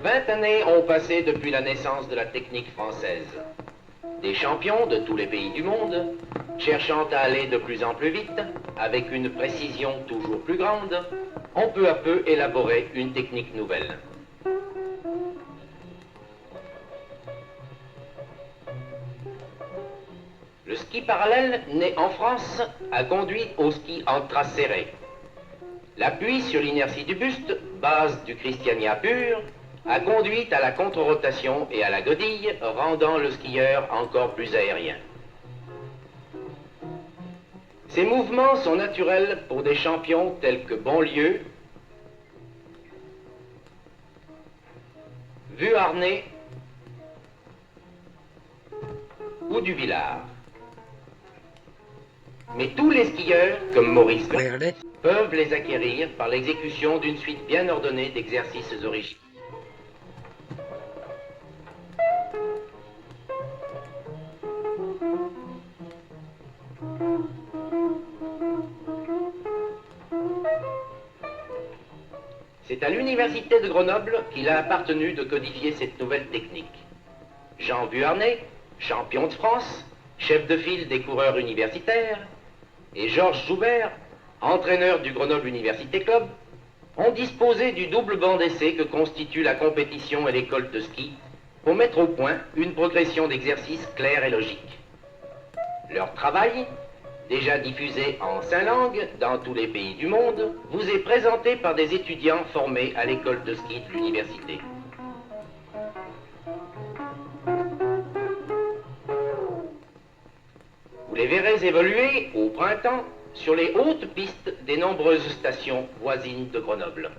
20 années ont passé depuis la naissance de la technique française. Des champions de tous les pays du monde, cherchant à aller de plus en plus vite, avec une précision toujours plus grande, ont peu à peu élaboré une technique nouvelle. Le ski parallèle, né en France, a conduit au ski en trace serrée. L'appui sur l'inertie du buste, base du Christiania pur, a conduit à la contre-rotation et à la godille, rendant le skieur encore plus aérien. Ces mouvements sont naturels pour des champions tels que Bonlieu, Vuarnet ou Duvillard. Mais tous les skieurs, comme Maurice, peuvent les acquérir par l'exécution d'une suite bien ordonnée d'exercices originaux. C'est à l'université de Grenoble qu'il a appartenu de codifier cette nouvelle technique. Jean Vuarnet, champion de France, chef de file des coureurs universitaires, et Georges Joubert, entraîneur du Grenoble Université Club, ont disposé du double banc d'essai que constitue la compétition et l'école de ski pour mettre au point une progression d'exercices claire et logique. Leur travail, déjà diffusé en 5 langues dans tous les pays du monde, vous est présenté par des étudiants formés à l'école de ski de l'université. Vous les verrez évoluer au printemps sur les hautes pistes des nombreuses stations voisines de Grenoble.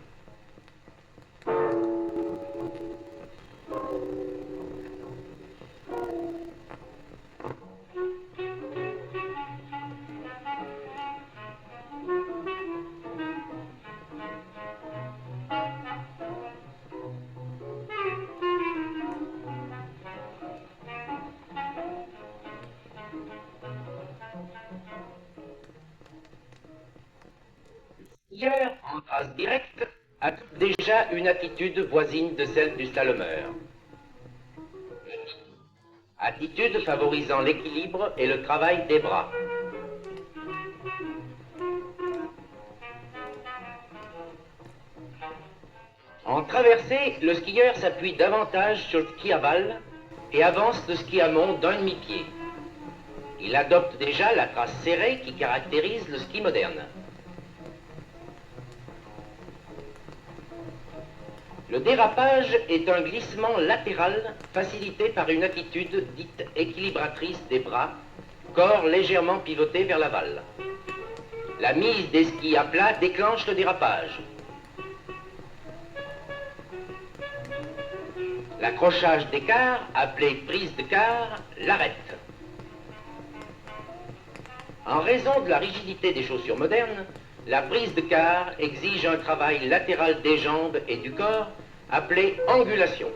Skieur en trace directe a déjà une attitude voisine de celle du slalomeur. Attitude favorisant l'équilibre et le travail des bras. En traversée, le skieur s'appuie davantage sur le ski à balle et avance le ski à mont d'un demi-pied. Il adopte déjà la trace serrée qui caractérise le ski moderne. Le dérapage est un glissement latéral facilité par une attitude dite équilibratrice des bras, corps légèrement pivoté vers l'aval. La mise des skis à plat déclenche le dérapage. L'accrochage d'écart, appelé prise de quart, l'arrête. En raison de la rigidité des chaussures modernes, la prise de quart exige un travail latéral des jambes et du corps, appelé angulation.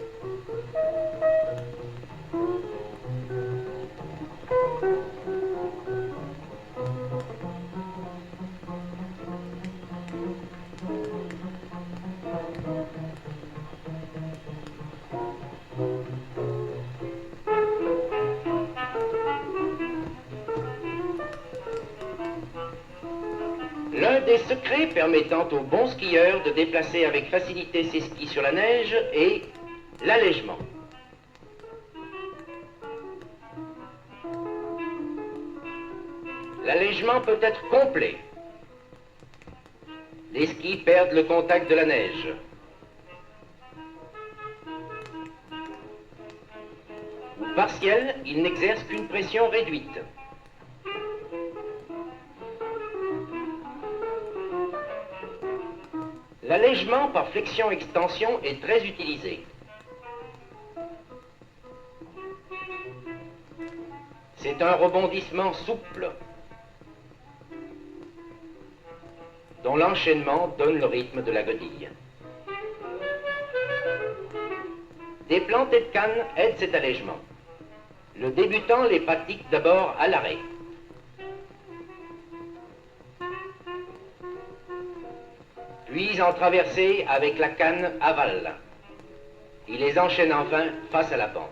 L'un des secrets permettant aux bons skieurs de déplacer avec facilité ses skis sur la neige est l'allègement. L'allègement peut être complet. Les skis perdent le contact de la neige. Ou partiel, ils n'exercent qu'une pression réduite. L'allègement par flexion-extension est très utilisé. C'est un rebondissement souple, dont l'enchaînement donne le rythme de la godille. Des plantées de canne aident cet allègement. Le débutant les pratique d'abord à l'arrêt. Puis en traversée avec la canne aval. Il les enchaîne enfin face à la pente.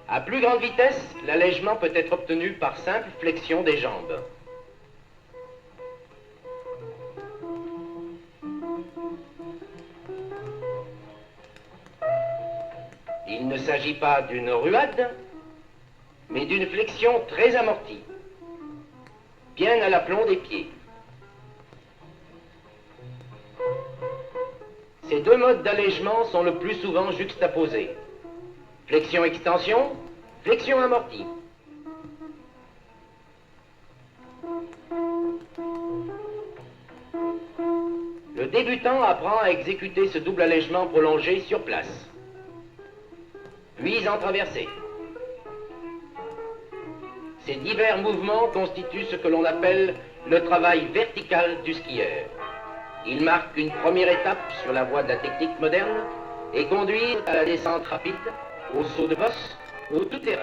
À plus grande vitesse, l'allègement peut être obtenu par simple flexion des jambes. Il ne s'agit pas d'une ruade, mais d'une flexion très amortie, bien à l'aplomb des pieds. Ces deux modes d'allègement sont le plus souvent juxtaposés. Flexion-extension, flexion amortie. Le débutant apprend à exécuter ce double allègement prolongé sur place, puis en traversée. Ces divers mouvements constituent ce que l'on appelle le travail vertical du skieur. Ils marquent une première étape sur la voie de la technique moderne et conduisent à la descente rapide, au saut de bosse, au tout-terrain.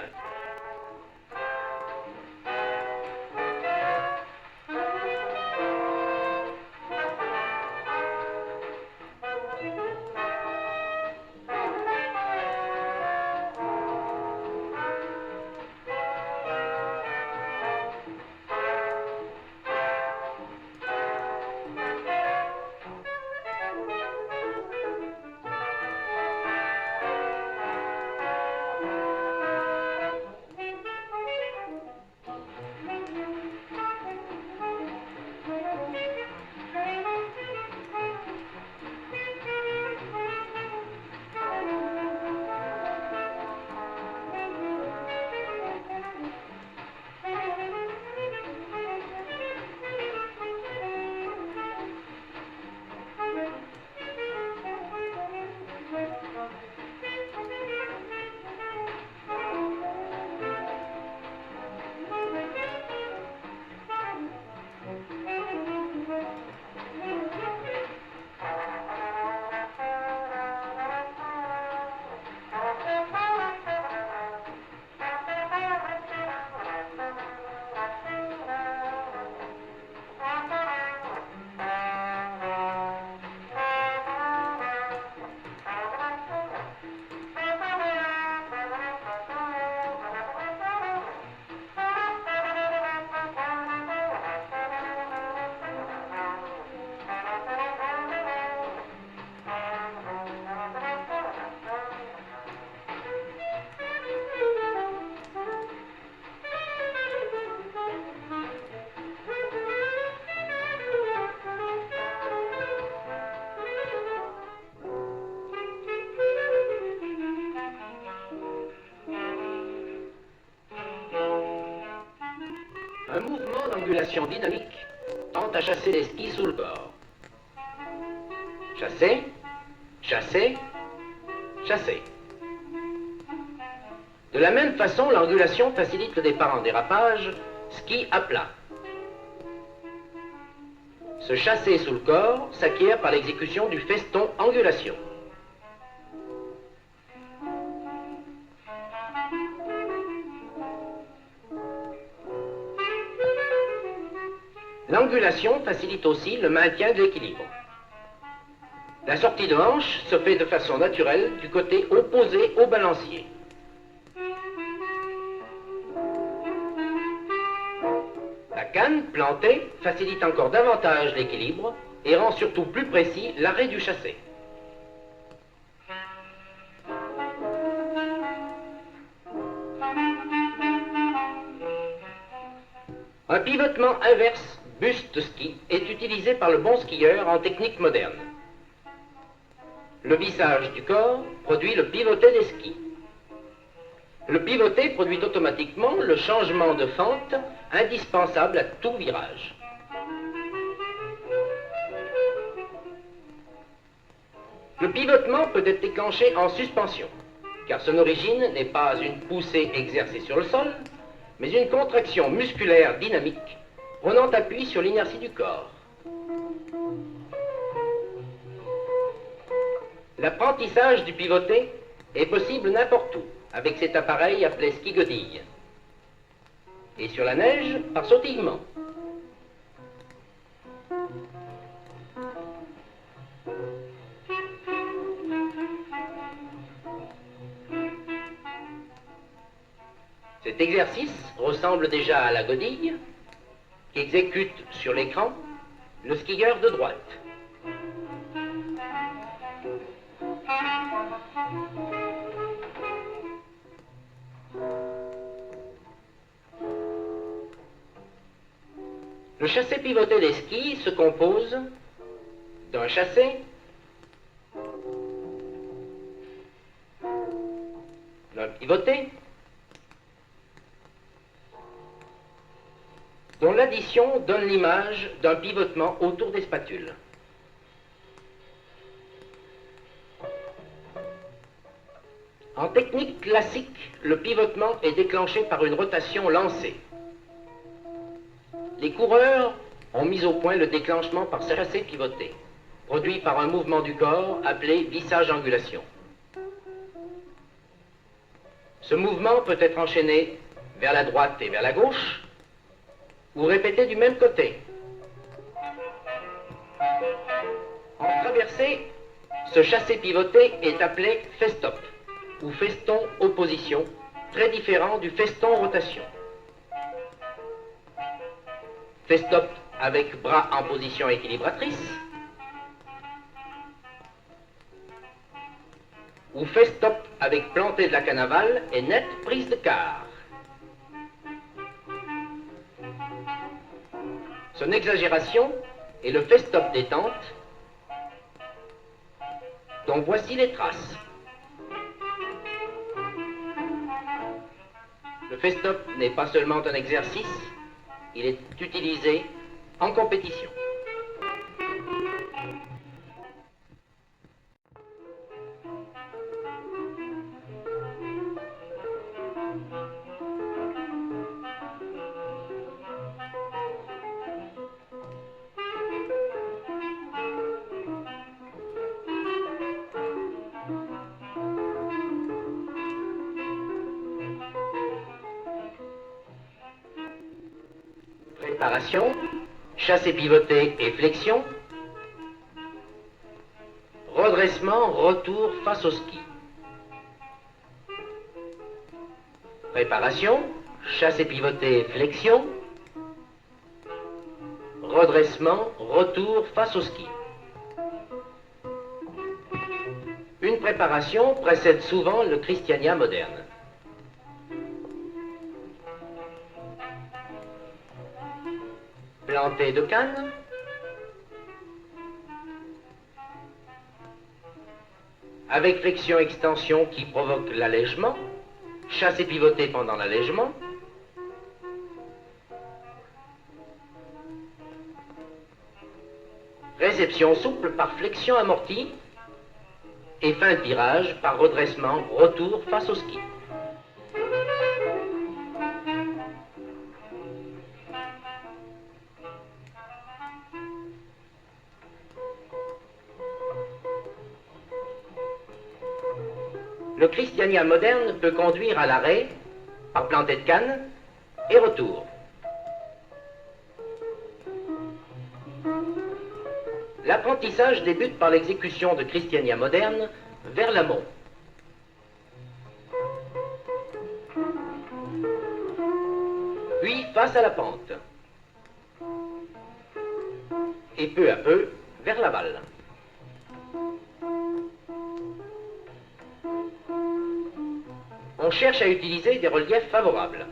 Un mouvement d'angulation dynamique tend à chasser les skis sous le corps. Chasser, chasser, chasser. De la même façon, l'angulation facilite le départ en dérapage, ski à plat. Ce chasser sous le corps s'acquiert par l'exécution du feston angulation. L'angulation facilite aussi le maintien de l'équilibre. La sortie de hanche se fait de façon naturelle du côté opposé au balancier. La canne plantée facilite encore davantage l'équilibre et rend surtout plus précis l'arrêt du chassé. Un pivotement inverse buste ski est utilisé par le bon skieur en technique moderne. Le vissage du corps produit le pivoté des skis. Le pivoté produit automatiquement le changement de fente indispensable à tout virage. Le pivotement peut être déclenché en suspension, car son origine n'est pas une poussée exercée sur le sol, mais une contraction musculaire dynamique prenant appui sur l'inertie du corps. L'apprentissage du pivoté est possible n'importe où, avec cet appareil appelé ski-godille. et sur la neige par sautillement. Cet exercice ressemble déjà à la godille qu'exécute sur l'écran le skieur de droite. Le chassé pivoté des skis se compose d'un chassé, d'un pivoté, dont l'addition donne l'image d'un pivotement autour des spatules. En technique classique, le pivotement est déclenché par une rotation lancée. Les coureurs ont mis au point le déclenchement par chassé pivoté, produit par un mouvement du corps appelé vissage-angulation. Ce mouvement peut être enchaîné vers la droite et vers la gauche, ou répété du même côté. En traversée, ce chassé pivoté est appelé festop, ou feston opposition, très différent du feston rotation. Festop avec bras en position équilibratrice, ou festop avec plantée de la canne aval et nette prise de quart. Son exagération est le festop détente, dont voici les traces. Le festop n'est pas seulement un exercice, il est utilisé en compétition. Préparation, chassé pivoté et flexion, redressement, retour face au ski. Préparation, chassé pivoté et flexion, redressement, retour face au ski. Une préparation précède souvent le Christiania moderne. Plantée de canne, avec flexion-extension qui provoque l'allègement, chassé pivoté pendant l'allègement, réception souple par flexion amortie et fin de virage par redressement, retour face au ski. Le Christiania moderne peut conduire à l'arrêt par plantée de canne et retour. L'apprentissage débute par l'exécution de Christiania moderne vers l'amont. Puis face à la pente. Et peu à peu vers l'aval. On cherche à utiliser des reliefs favorables.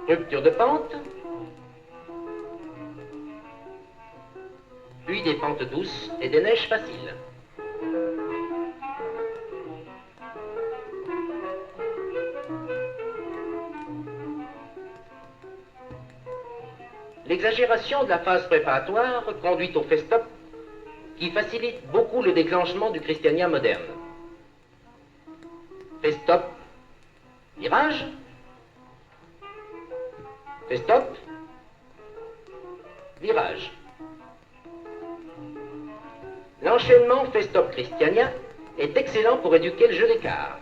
Rupture de pente, puis des pentes douces et des neiges faciles. L'exagération de la phase préparatoire conduit au festop qui facilite beaucoup le déclenchement du Christiania moderne. Festop, virage, festop, virage. L'enchaînement festop Christiania est excellent pour éduquer le jeu d'écarts.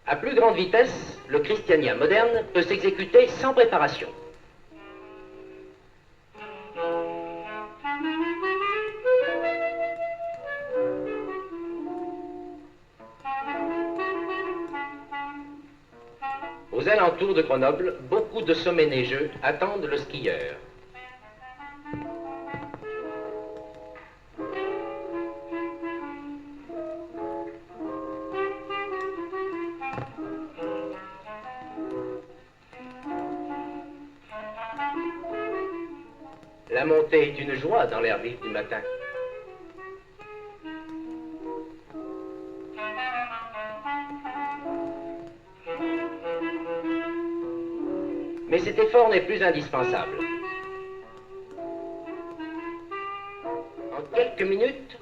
À plus grande vitesse, le Christiania moderne peut s'exécuter sans préparation. Aux alentours de Grenoble, beaucoup de sommets neigeux attendent le skieur. La montée est une joie dans l'air vif du matin. Mais cet effort n'est plus indispensable. En quelques minutes,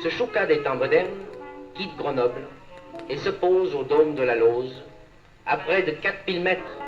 ce choucas des temps modernes quitte Grenoble et se pose au dôme de la Lose, à près de 4000 mètres.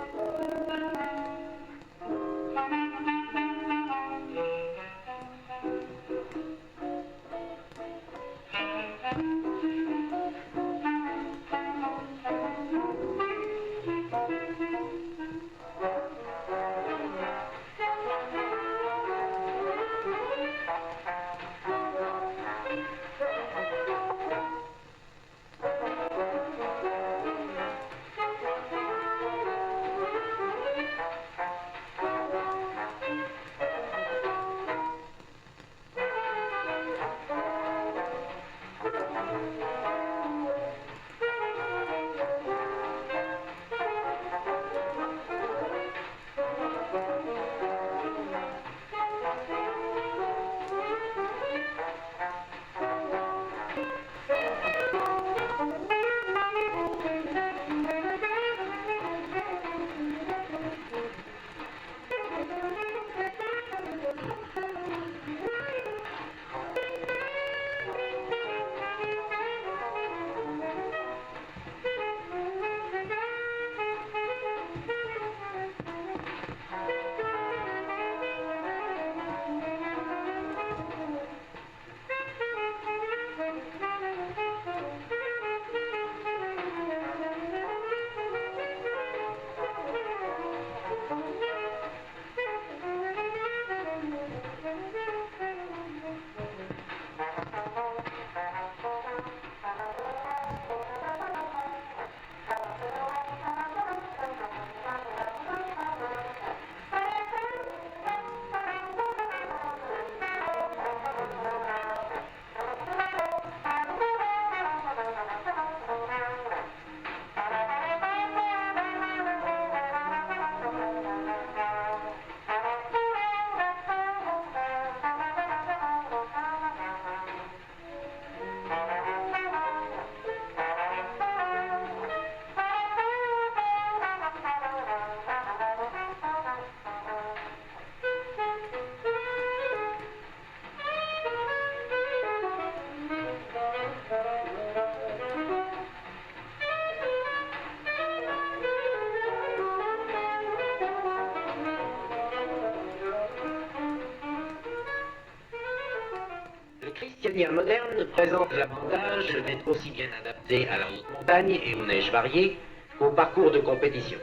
Le Christiania moderne présente l'avantage d'être aussi bien adapté à la haute montagne et aux neiges variées qu'au parcours de compétition.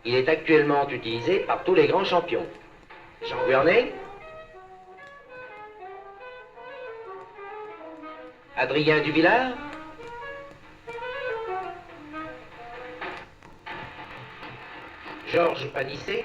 Il est actuellement utilisé par tous les grands champions. Jean Vuarnet, Adrien Duvillard, Georges Panisset,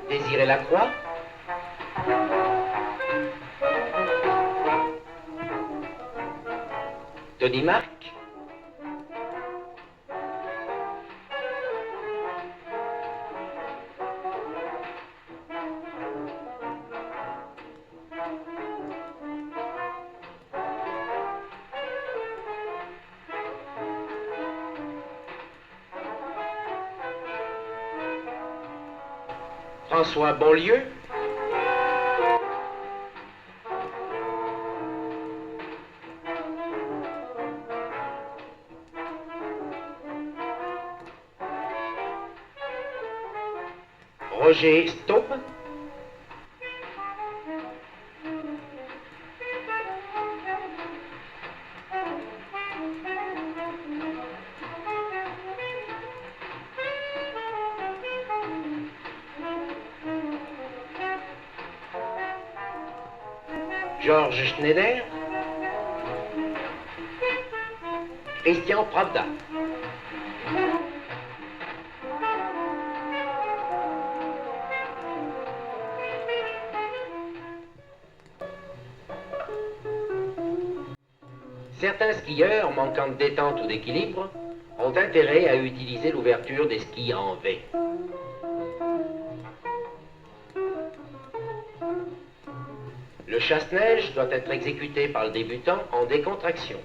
Désiré Lacroix, Tony Marc, François Bonlieu, Roger Staupe, Georges Schneider, Christian Pravda. Certains skieurs, manquant de détente ou d'équilibre, ont intérêt à utiliser l'ouverture des skis en V. Le chasse-neige doit être exécuté par le débutant en décontraction.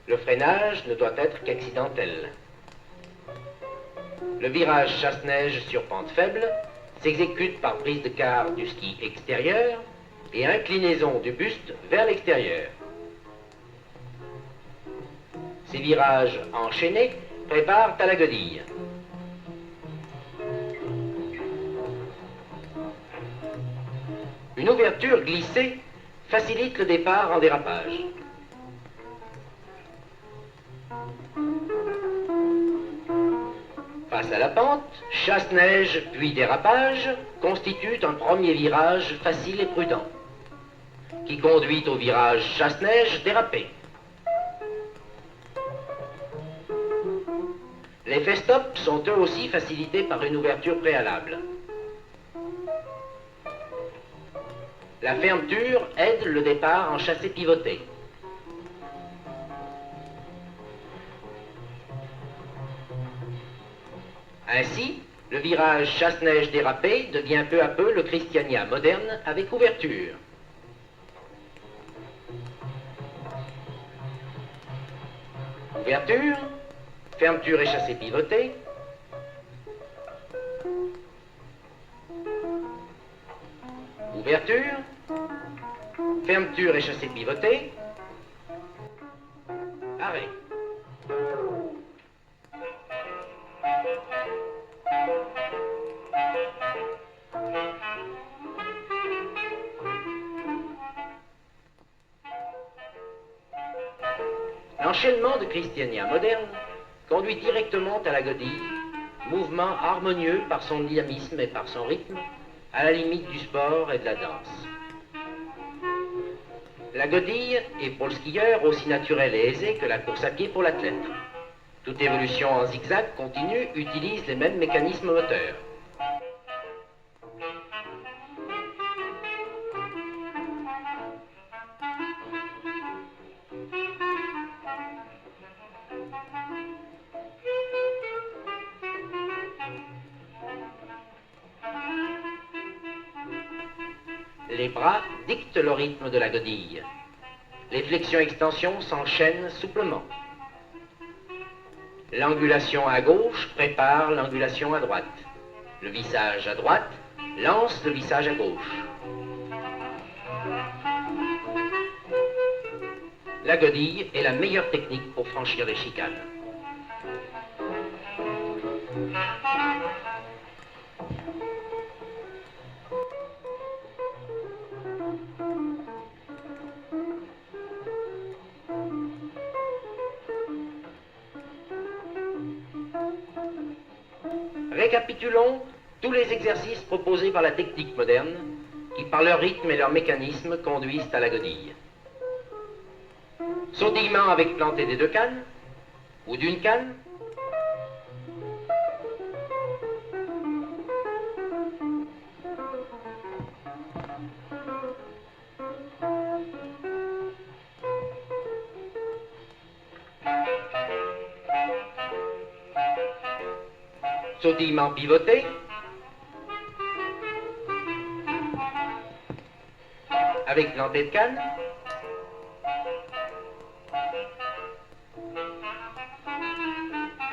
Le freinage ne doit être qu'accidentel. Le virage chasse-neige sur pente faible s'exécute par prise de quart du ski extérieur et inclinaison du buste vers l'extérieur. Ces virages enchaînés préparent à la godille. Une ouverture glissée facilite le départ en dérapage. Face à la pente, chasse-neige puis dérapage constituent un premier virage facile et prudent, qui conduit au virage chasse-neige dérapé. Les fest-stops sont eux aussi facilités par une ouverture préalable. La fermeture aide le départ en chassé pivoté. Ainsi, le virage chasse-neige dérapé devient peu à peu le Christiania moderne avec ouverture. Ouverture, fermeture et chassé pivoté. Ouverture, fermeture et chassé pivoté. Arrêt. L'enchaînement de Christiania moderne conduit directement à la godille, mouvement harmonieux par son dynamisme et par son rythme, à la limite du sport et de la danse. La godille est pour le skieur aussi naturelle et aisée que la course à pied pour l'athlète. Toute évolution en zigzag continu utilise les mêmes mécanismes moteurs. Les bras dictent le rythme de la godille. Les flexions-extensions s'enchaînent souplement. L'angulation à gauche prépare l'angulation à droite. Le vissage à droite lance le vissage à gauche. La godille est la meilleure technique pour franchir les chicanes. Récapitulons tous les exercices proposés par la technique moderne qui, par leur rythme et leur mécanisme, conduisent à la godille. Sautillement avec plantée des deux cannes ou d'une canne. Sautillement pivoté. Avec plantée de canne.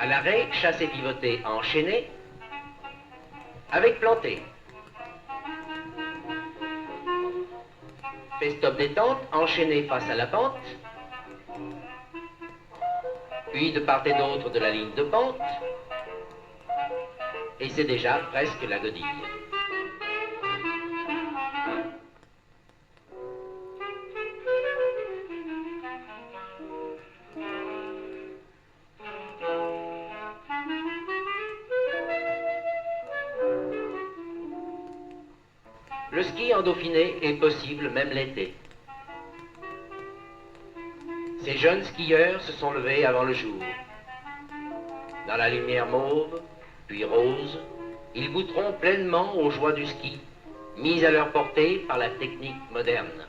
À l'arrêt, chassé pivoté enchaîné avec planté. Fait stop détente, enchaîné face à la pente. Puis de part et d'autre de la ligne de pente. Et c'est déjà presque la godille. Le ski en Dauphiné est possible même l'été. Ces jeunes skieurs se sont levés avant le jour. Dans la lumière mauve, puis rose, ils goûteront pleinement aux joies du ski, mises à leur portée par la technique moderne.